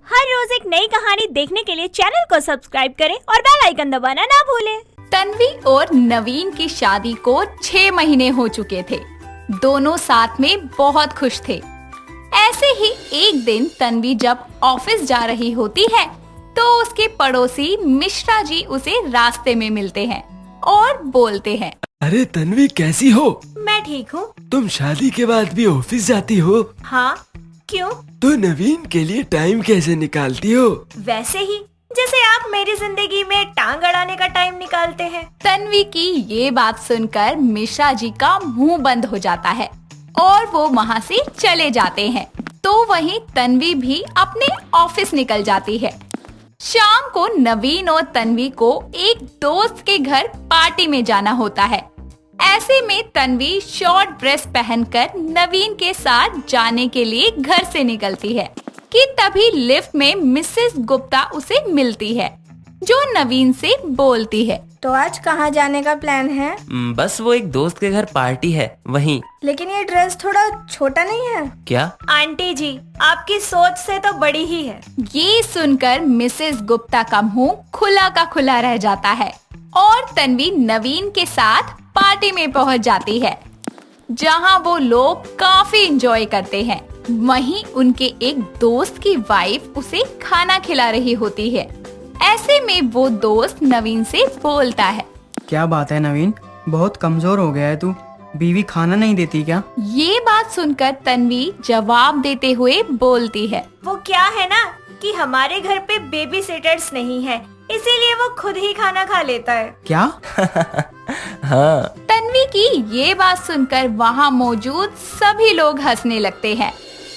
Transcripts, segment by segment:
हर रोज एक नई कहानी देखने के लिए चैनल को सब्सक्राइब करें और बेल आइकन दबाना ना भूलें। तन्वी और नवीन की शादी को 6 महीने हो चुके थे। दोनों साथ में बहुत खुश थे। ऐसे ही एक दिन तन्वी जब ऑफिस जा रही होती है तो उसके पड़ोसी मिश्रा जी उसे रास्ते में मिलते हैं और बोलते हैं, अरे तन्वी कैसी हो? मैं ठीक हूँ। तुम शादी के बाद भी ऑफिस जाती हो? हाँ, क्यों? तो नवीन के लिए टाइम कैसे निकालती हो? वैसे ही जैसे आप मेरी जिंदगी में टांग अड़ाने का टाइम निकालते हैं। तन्वी की ये बात सुनकर मिश्रा जी का मुंह बंद हो जाता है और वो वहाँ से चले जाते हैं। तो वहीं तन्वी भी अपने ऑफिस निकल जाती है। शाम को नवीन और तन्वी को एक दोस्त के घर पार्टी में जाना होता है। ऐसे में तन्वी शॉर्ट ड्रेस पहनकर नवीन के साथ जाने के लिए घर से निकलती है कि तभी लिफ्ट में मिसेस गुप्ता उसे मिलती है, जो नवीन से बोलती है, तो आज कहाँ जाने का प्लान है? बस वो एक दोस्त के घर पार्टी है वहीं। लेकिन ये ड्रेस थोड़ा छोटा नहीं है? क्या? आंटी जी, आपकी सोच से तो बड़ी ही है। ये सुनकर मिसेस गुप्ता का मुंह खुला का खुला रह जाता है और तन्वी नवीन के साथ पार्टी में पहुंच जाती है, जहां वो लोग काफी एंजॉय करते हैं। वहीं उनके एक दोस्त की वाइफ उसे खाना खिला रही होती है। ऐसे में वो दोस्त नवीन से बोलता है, क्या बात है नवीन, बहुत कमजोर हो गया है तू, बीवी खाना नहीं देती क्या? ये बात सुनकर तन्वी जवाब देते हुए बोलती है, वो क्या है ना कि हमारे घर पे बेबी सिटर्स नहीं है, इसीलिए वो खुद ही खाना खा लेता है। क्या? हाँ। तन्वी की ये बात सुनकर वहाँ मौजूद सभी लोग हंसने लगते हैं।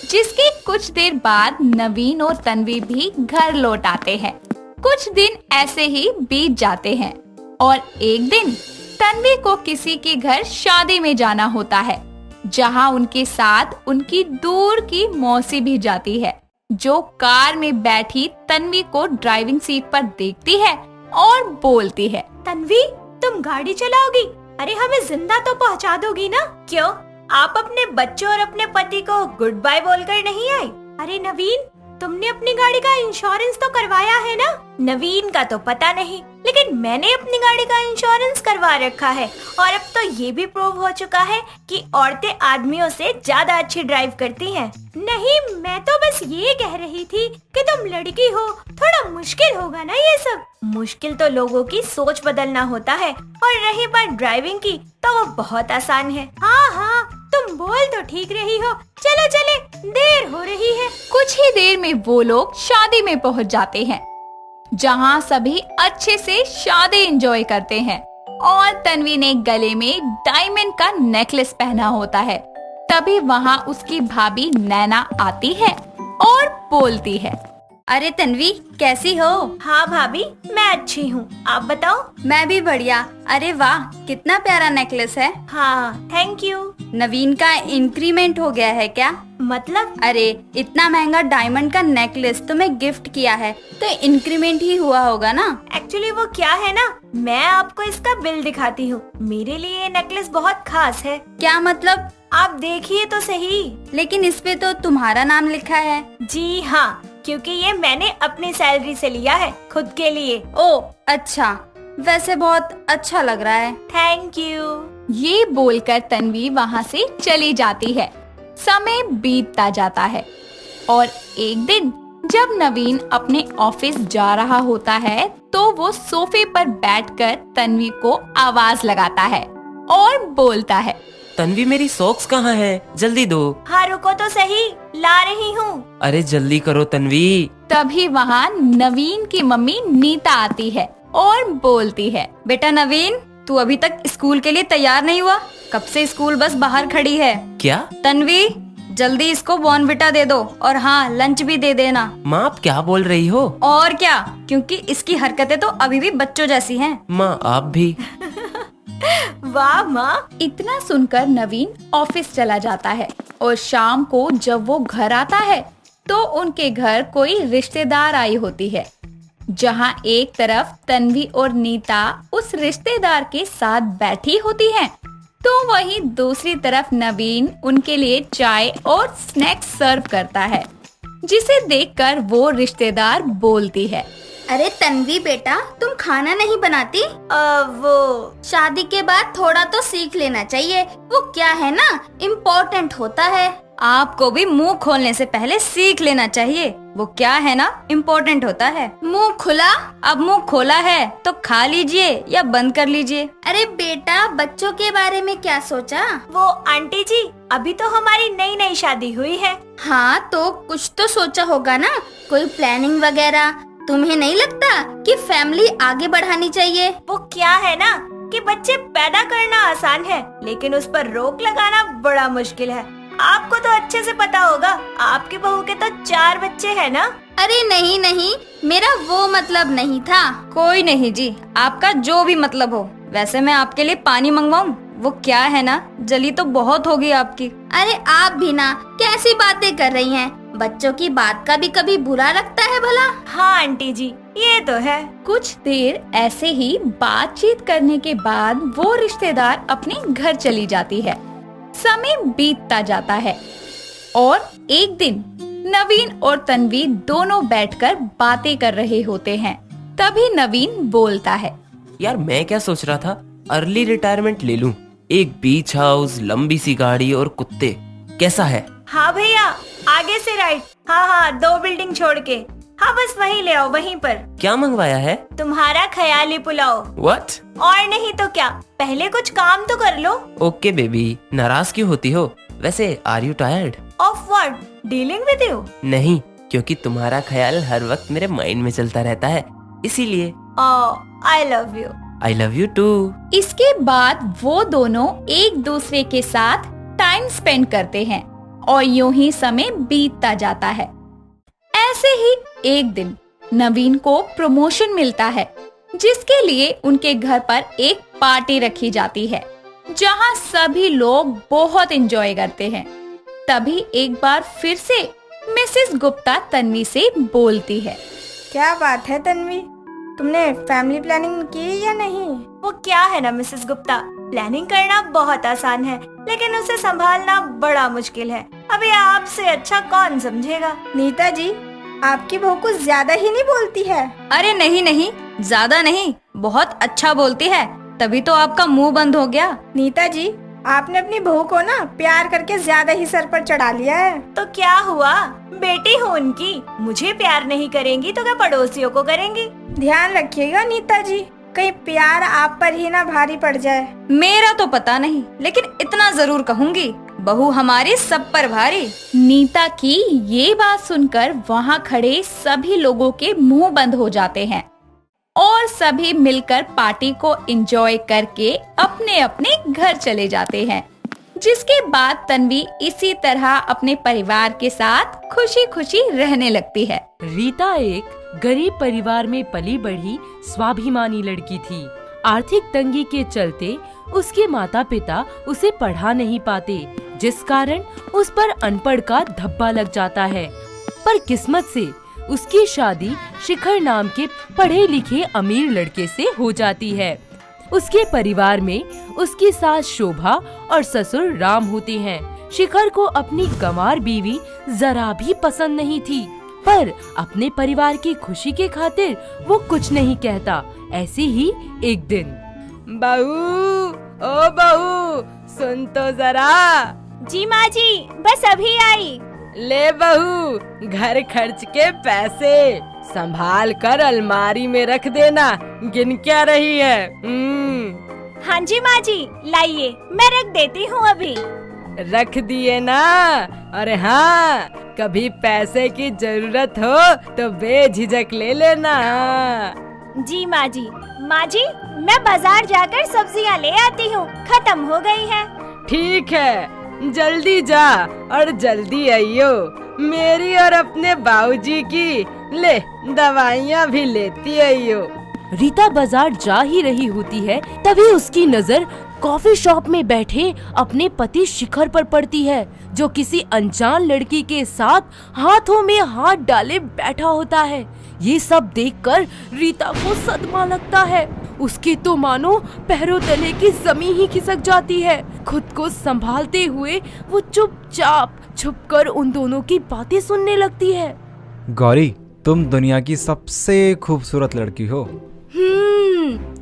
जिसके कुछ देर बाद नवीन और तन्वी भी घर लौट आते हैं। कुछ दिन ऐसे ही बीत जाते हैं और एक दिन तन्वी को किसी के घर शादी में जाना होता है, जहां उनके साथ उनकी दूर की मौसी भी जाती है, जो कार में बैठी तन्वी को ड्राइविंग सीट पर देखती है और बोलती है, तन्वी, तुम गाड़ी चलाओगी? अरे हमें जिंदा तो पहुंचा दोगी ना? क्यों, आप अपने बच्चों और अपने पति को गुड बाय बोलकर नहीं आई? अरे नवीन, तुमने अपनी गाड़ी का इंश्योरेंस तो करवाया है ना? नवीन का तो पता नहीं, लेकिन मैंने अपनी गाड़ी का इंश्योरेंस करवा रखा है और अब तो ये भी प्रूव हो चुका है कि औरतें आदमियों से ज्यादा अच्छी ड्राइव करती हैं। नहीं, मैं तो बस ये कह रही थी कि तुम लड़की हो, थोड़ा मुश्किल होगा ना ये सब। मुश्किल तो लोगों की सोच बदलना होता है, और रही बात ड्राइविंग की तो वो बहुत आसान है। हाँ हाँ, तुम बोल तो ठीक रही हो। चलो चले, देर हो रही है। कुछ ही देर में वो लोग शादी में पहुंच जाते हैं, जहां सभी अच्छे से शादी एंजॉय करते हैं और तन्वी ने गले में डायमंड का नेकलेस पहना होता है। तभी वहां उसकी भाभी नैना आती है और बोलती है, अरे तन्वी, कैसी हो? हाँ भाभी, मैं अच्छी हूँ, आप बताओ। मैं भी बढ़िया। अरे वाह, कितना प्यारा नेकलेस है। हाँ, थैंक यू। नवीन का इंक्रीमेंट हो गया है क्या? मतलब? अरे इतना महंगा डायमंड का नेकलेस तुम्हें गिफ्ट किया है तो इंक्रीमेंट ही हुआ होगा ना? एक्चुअली वो क्या है ना, मैं आपको इसका बिल दिखाती हूँ। मेरे लिए ये नेकलेस बहुत खास है। क्या मतलब? आप देखिए तो सही। लेकिन इस पे तो तुम्हारा नाम लिखा है। जी हाँ, क्योंकि ये मैंने अपनी सैलरी से लिया है, खुद के लिए। ओ अच्छा, वैसे बहुत अच्छा लग रहा है। Thank you. ये बोलकर तन्वी वहाँ से चली जाती है। समय बीतता जाता है और एक दिन जब नवीन अपने ऑफिस जा रहा होता है तो वो सोफे पर बैठकर तन्वी को आवाज लगाता है और बोलता है, तन्वी, मेरी सॉक्स कहाँ है? जल्दी दो। हाँ रुको तो सही, ला रही हूँ। अरे जल्दी करो तन्वी। तभी वहाँ नवीन की मम्मी नीता आती है और बोलती है, बेटा नवीन, तू अभी तक स्कूल के लिए तैयार नहीं हुआ? कब से स्कूल बस बाहर खड़ी है। क्या? तन्वी, जल्दी इसको बॉर्नविटा दे दो और हाँ, लंच भी दे देना। माँ, आप क्या बोल रही हो? और क्या, क्योंकि इसकी हरकतें तो अभी भी बच्चों जैसी हैं। माँ, आप भी। वाह माँ। इतना सुनकर नवीन ऑफिस चला जाता है और शाम को जब वो घर आता है तो उनके घर कोई रिश्तेदार आई होती है, जहां एक तरफ तन्वी और नीता उस रिश्तेदार के साथ बैठी होती हैं, तो वहीं दूसरी तरफ नवीन उनके लिए चाय और स्नैक्स सर्व करता है। जिसे देखकर वो रिश्तेदार बोलती है। अरे तन्वी बेटा, तुम खाना नहीं बनाती? वो शादी के बाद थोड़ा तो सीख लेना चाहिए। वो क्या है ना, इम्पोर्टेंट होता है। आपको भी मुंह खोलने से पहले सीख लेना चाहिए। वो क्या है ना, इम्पोर्टेंट होता है। मुंह खुला, अब मुंह खोला है तो खा लीजिए या बंद कर लीजिए। अरे बेटा, बच्चों के बारे में क्या सोचा? वो आंटी जी, अभी तो हमारी नई नई शादी हुई है। हाँ, तो कुछ तो सोचा होगा ना, कोई प्लानिंग वगैरह। तुम्हें नहीं लगता कि फैमिली आगे बढ़ानी चाहिए? वो क्या है ना कि बच्चे पैदा करना आसान है, लेकिन उस पर रोक लगाना बड़ा मुश्किल है। आपको तो अच्छे से पता होगा, आपकी बहू के तो 4 बच्चे हैं ना। अरे नहीं नहीं, मेरा वो मतलब नहीं था। कोई नहीं जी, आपका जो भी मतलब हो। वैसे मैं आपके लिए पानी मंगवाऊं? वो क्या है ना, जली तो बहुत होगी आपकी। अरे आप भी ना, कैसी बातें कर रही हैं? बच्चों की बात का भी कभी बुरा लगता है भला? हाँ आंटी जी, ये तो है। कुछ देर ऐसे ही बातचीत करने के बाद वो रिश्तेदार अपने घर चली जाती है। समय बीतता जाता है और एक दिन नवीन और तन्वी दोनों बैठकर बातें कर रहे होते हैं। तभी नवीन बोलता है, यार मैं क्या सोच रहा था, अर्ली रिटायरमेंट ले लूं। एक बीच हाउस, लंबी सी गाड़ी और कुत्ते, कैसा है? हाँ भैया, आगे से राइट। हाँ, 2 बिल्डिंग छोड़ के। हाँ, बस वहीं ले आओ, वहीं पर। क्या मंगवाया है? तुम्हारा ख्याली पुलाव। व्हाट? और नहीं तो क्या, पहले कुछ काम तो कर लो। ओके बेबी, नाराज क्यों होती हो? वैसे are you tired? Of what? Dealing with you? नहीं, क्योंकि तुम्हारा ख्याल हर वक्त मेरे माइंड में चलता रहता है, इसीलिए। I love you. I love you too. इसके बाद वो दोनों एक दूसरे के साथ टाइम स्पेंड करते हैं और यूं ही समय बीतता जाता है। ऐसे ही एक दिन नवीन को प्रमोशन मिलता है, जिसके लिए उनके घर पर एक पार्टी रखी जाती है, जहां सभी लोग बहुत एंजॉय करते हैं। तभी एक बार फिर से मिसेस गुप्ता तन्वी से बोलती है, क्या बात है तन्वी, तुमने फैमिली प्लानिंग की या नहीं? वो क्या है ना मिसेस गुप्ता, प्लानिंग करना बहुत आसान है, लेकिन उसे संभालना बड़ा मुश्किल है। अभी आपसे अच्छा कौन समझेगा। नीता जी, आपकी बहू कुछ ज्यादा ही नहीं बोलती है? अरे नहीं नहीं, ज्यादा नहीं, बहुत अच्छा बोलती है, तभी तो आपका मुंह बंद हो गया। नीता जी, आपने अपनी बहू को ना प्यार करके ज्यादा ही सर पर चढ़ा लिया है। तो क्या हुआ, बेटी हूँ उनकी, मुझे प्यार नहीं करेंगी तो क्या पड़ोसियों को करेंगी। ध्यान रखिएगा नीता जी, कहीं प्यार आप पर ही ना भारी पड़ जाए। मेरा तो पता नहीं, लेकिन इतना जरूर कहूँगी, बहू हमारी सब पर भारी। नीता की ये बात सुनकर वहाँ खड़े सभी लोगों के मुंह बंद हो जाते हैं और सभी मिलकर पार्टी को एंजॉय करके अपने अपने घर चले जाते हैं। जिसके बाद तन्वी इसी तरह अपने परिवार के साथ खुशी खुशी रहने लगती है। रीता एक गरीब परिवार में पली बढ़ी स्वाभिमानी लड़की थी। आर्थिक तंगी के चलते उसके माता पिता उसे पढ़ा नहीं पाते, जिस कारण उस पर अनपढ़ का धब्बा लग जाता है। पर किस्मत से उसकी शादी शिखर नाम के पढ़े लिखे अमीर लड़के से हो जाती है। उसके परिवार में उसकी सास शोभा और ससुर राम होते हैं। शिखर को अपनी गंवार बीवी जरा भी पसंद नहीं थी, पर अपने परिवार की खुशी के खातिर वो कुछ नहीं कहता। ऐसे ही एक दिन, बहू, ओ बहू, सुन तो जरा। जी माँ जी, बस अभी आई। ले बहू, घर खर्च के पैसे संभाल कर अलमारी में रख देना, गिन क्या रही है। हाँ जी माँ जी, लाइए, मैं रख देती हूँ अभी। रख दिए ना। अरे हाँ, कभी पैसे की जरूरत हो तो बेझिझक ले लेना। जी माँ जी। माँ जी, मैं बाजार जाकर सब्जियाँ ले आती हूँ, खत्म हो गई है। ठीक है, जल्दी जा और जल्दी आइयो। मेरी और अपने बाबूजी की ले दवाइयाँ भी लेती आइयो। रीता बाजार जा ही रही होती है, तभी उसकी नजर कॉफी शॉप में बैठे अपने पति शिखर पर पड़ती है, जो किसी अनजान लड़की के साथ हाथों में हाथ डाले बैठा होता है। ये सब देखकर रीता को सदमा लगता है। उसकी तो मानो पैरों तले की जमीन ही खिसक जाती है। खुद को संभालते हुए वो चुपचाप छुपकर उन दोनों की बातें सुनने लगती है। गौरी, तुम दुनिया की सबसे खूबसूरत लड़की हो।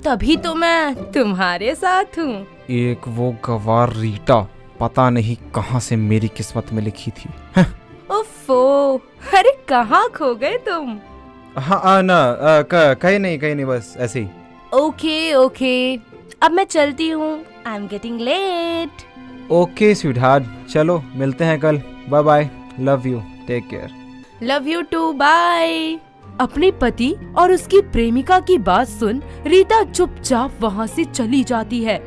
तभी तो मैं तुम्हारे साथ हूँ। एक वो गवार रीटा पता नहीं कहाँ से मेरी किस्मत में लिखी थी। ओफो, अरे कहाँ खो गए तुम? हाँ ना, कहीं नहीं, बस ऐसे ही। ओके, अब मैं चलती हूँ। I am getting late. Okay sweetheart, चलो मिलते हैं कल। Bye bye, love you, take care. Love you too, bye. अपने पति और उसकी प्रेमिका की बात सुन रीता चुपचाप वहाँ से चली जाती है।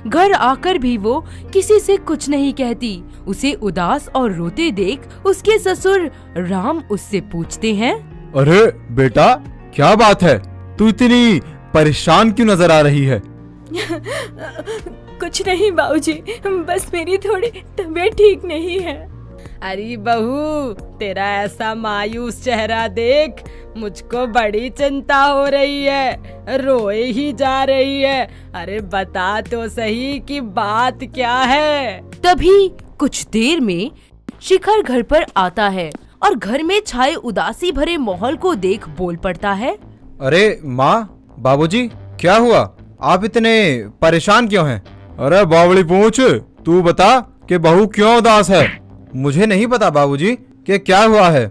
घर आकर भी वो किसी से कुछ नहीं कहती। उसे उदास और रोते देख उसके ससुर राम उससे पूछते हैं, अरे बेटा, क्या बात है? तू इतनी परेशान क्यों नजर आ रही है? कुछ नहीं बाबूजी, बस मेरी थोड़ी तबीयत ठीक नहीं है। अरे बहू, तेरा ऐसा मायूस चेहरा देख मुझको बड़ी चिंता हो रही है। रोए ही जा रही है। अरे बता तो सही कि बात क्या है। तभी कुछ देर में शिखर घर पर आता है और घर में छाए उदासी भरे माहौल को देख बोल पड़ता है, अरे माँ, बाबूजी, क्या हुआ? आप इतने परेशान क्यों हैं? अरे बावली पूछ, तू बता कि बहू क्यों उदास है? मुझे नहीं पता बाबूजी कि क्या हुआ है।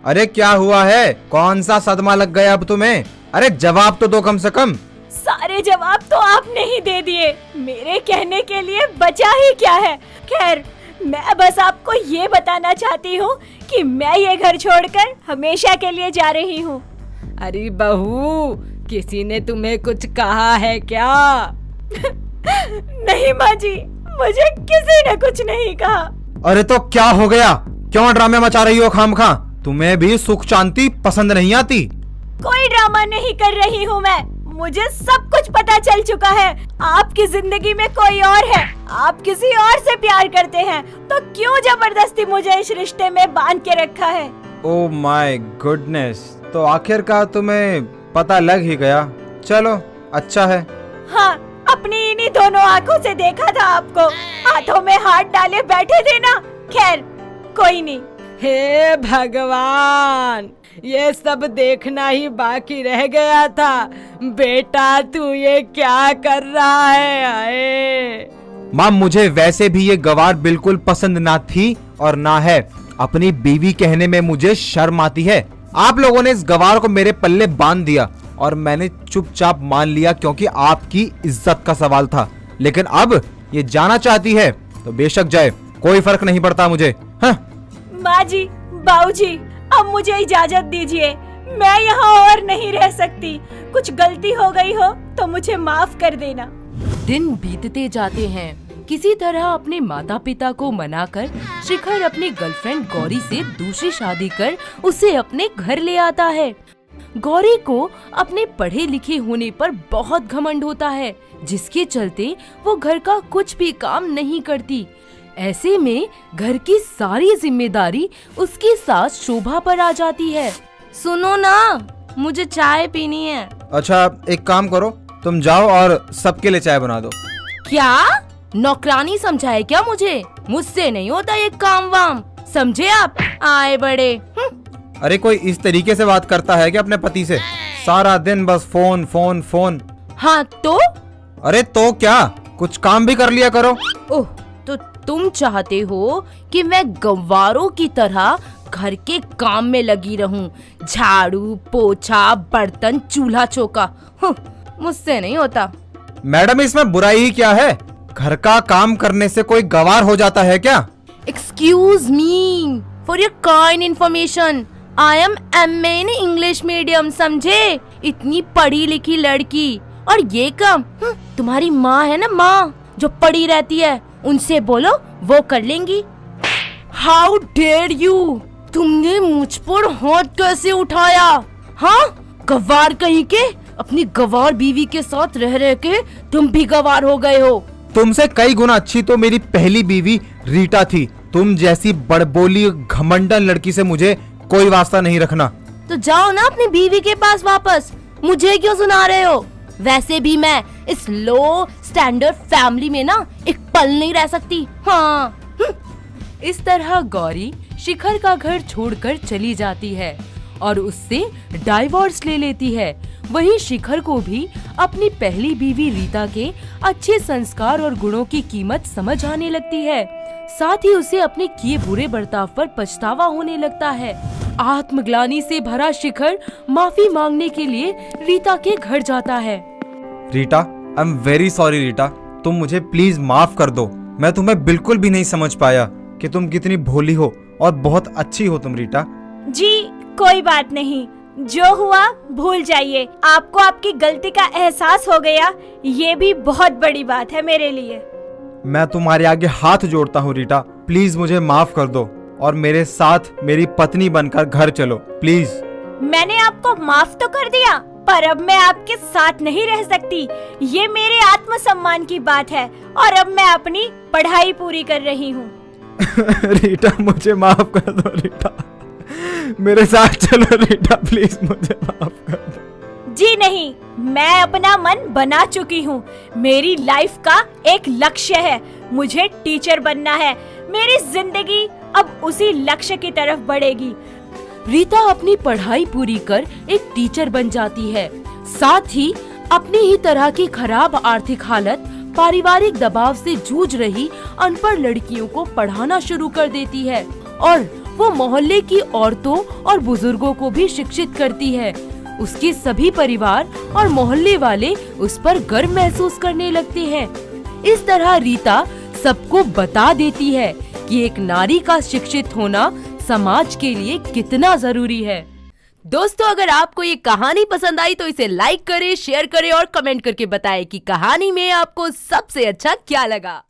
अरे क्या हुआ है? कौन सा सदमा लग गया अब तुम्हें? अरे जवाब तो दो कम से कम। सारे जवाब तो आपने ही दे दिए, मेरे कहने के लिए बचा ही क्या है। खैर, मैं बस आपको ये बताना चाहती हूँ कि मैं ये घर छोड़कर हमेशा के लिए जा रही हूँ। अरे बहू, किसी ने तुम्हें कुछ कहा है क्या? नहीं माँ जी, मुझे किसी ने कुछ नहीं कहा। अरे तो क्या हो गया? क्यों ड्रामे मचा रही हो खामखा? तुम्हें भी सुख शांति पसंद नहीं आती? कोई ड्रामा नहीं कर रही हूँ मैं, मुझे सब कुछ पता चल चुका है। आपकी जिंदगी में कोई और है, आप किसी और से प्यार करते हैं, तो क्यों जबरदस्ती मुझे इस रिश्ते में बांध के रखा है? ओह माय गुडनेस, तो आखिरकार तुम्हें पता लग ही गया। चलो अच्छा है। हाँ, अपनी इन्हीं दोनों आंखों से देखा था आपको, हाथों में हाथ डाले बैठे थे ना। खैर कोई नहीं। हे भगवान, ये सब देखना ही बाकी रह गया था। बेटा तू ये क्या कर रहा है? आए माँ, मुझे वैसे भी ये गवार बिल्कुल पसंद ना थी और ना है। अपनी बीवी कहने में मुझे शर्म आती है। आप लोगों ने इस गवार को मेरे पल्ले बांध दिया और मैंने चुपचाप मान लिया क्योंकि आपकी इज्जत का सवाल था। लेकिन अब ये जाना चाहती है तो बेशक जाए, कोई फर्क नहीं पड़ता मुझे। हाँ? माँ जी, बाबूजी, अब मुझे इजाजत दीजिए, मैं यहाँ और नहीं रह सकती। कुछ गलती हो गई हो तो मुझे माफ कर देना। दिन बीतते जाते हैं। किसी तरह अपने माता पिता को मनाकर शिखर अपनी गर्लफ्रेंड गौरी से दूसरी शादी कर उसे अपने घर ले आता है। गौरी को अपने पढ़े लिखे होने पर बहुत घमंड होता है, जिसके चलते वो घर का कुछ भी काम नहीं करती। ऐसे में घर की सारी जिम्मेदारी उसकी सास शोभा पर आ जाती है। सुनो ना, मुझे चाय पीनी है। अच्छा एक काम करो, तुम जाओ और सबके लिए चाय बना दो। क्या नौकरानी समझा है क्या मुझे? मुझसे नहीं होता ये काम वाम, समझे आप? आए बड़े। अरे कोई इस तरीके से बात करता है कि अपने पति से? सारा दिन बस फोन फोन फोन। हाँ तो? अरे तो क्या, कुछ काम भी कर लिया करो। ओह, तो तुम चाहते हो कि मैं गंवारों की तरह घर के काम में लगी रहूं? झाड़ू पोछा बर्तन चूल्हा चौका, मुझसे नहीं होता। मैडम इसमें बुराई ही क्या है? घर का काम करने से कोई गवार हो जाता है क्या? Excuse me for your kind information, I am MA in English medium, समझे? इतनी पढ़ी लिखी लड़की और ये काम तुम्हारी माँ है ना, माँ जो पढ़ी रहती है, उनसे बोलो वो कर लेंगी। हाउ डेयर यू, तुमने मुझ पर हाथ कैसे उठाया? हाँ, गवार कहीं के, अपनी गवार बीवी के साथ रह रह के तुम भी गवार हो गए हो। तुमसे कई गुना अच्छी तो मेरी पहली बीवी रीटा थी। तुम जैसी बड़बोली घमंडन लड़की से मुझे कोई वास्ता नहीं रखना। तो जाओ ना अपनी बीवी के पास वापस, मुझे क्यों सुना रहे हो? वैसे भी मैं इस लो स्टैंडर्ड फैमिली में ना एक पल नहीं रह सकती। हाँ इस तरह गौरी शिखर का घर छोड़कर चली जाती है और उससे डाइवोर्स ले लेती है। वहीं शिखर को भी अपनी पहली बीवी रीता के अच्छे संस्कार और गुणों की कीमत समझ आने लगती है। साथ ही उसे अपने किए बुरे बर्ताव पर पछतावा होने लगता है। आत्मग्लानि से भरा शिखर माफी मांगने के लिए रीता के घर जाता है। Rita, I am very sorry Rita, तुम मुझे प्लीज माफ कर दो। मैं तुम्हें बिल्कुल भी नहीं समझ पाया कि तुम कितनी भोली हो और बहुत अच्छी हो तुम रीटा। जी कोई बात नहीं, जो हुआ भूल जाइए। आपको आपकी गलती का एहसास हो गया, ये भी बहुत बड़ी बात है मेरे लिए। मैं तुम्हारे आगे हाथ जोड़ता हूँ रीटा, प्लीज मुझे माफ कर दो और मेरे साथ मेरी पत्नी बनकर घर चलो प्लीज। मैंने आपको माफ तो कर दिया, पर अब मैं आपके साथ नहीं रह सकती। ये मेरे आत्मसम्मान की बात है और अब मैं अपनी पढ़ाई पूरी कर रही हूँ। रीटा मुझे माफ कर दो रीटा, मेरे साथ चलो रीटा, प्लीज मुझे माफ कर दो। जी नहीं, मैं अपना मन बना चुकी हूँ। मेरी लाइफ का एक लक्ष्य है, मुझे टीचर बनना है। मेरी जिंदगी अब उसी लक्ष्य की तरफ बढ़ेगी। रीता अपनी पढ़ाई पूरी कर एक टीचर बन जाती है। साथ ही अपनी ही तरह की खराब आर्थिक हालत, पारिवारिक दबाव से जूझ रही अनपढ़ लड़कियों को पढ़ाना शुरू कर देती है और वो मोहल्ले की औरतों और बुजुर्गों को भी शिक्षित करती है। उसके सभी परिवार और मोहल्ले वाले उस पर गर्व महसूस करने लगते हैं। इस तरह रीता सबको बता देती है कि एक नारी का शिक्षित होना समाज के लिए कितना जरूरी है। दोस्तों, अगर आपको ये कहानी पसंद आई तो इसे लाइक करें, शेयर करें और कमेंट करके बताएं कि कहानी में आपको सबसे अच्छा क्या लगा।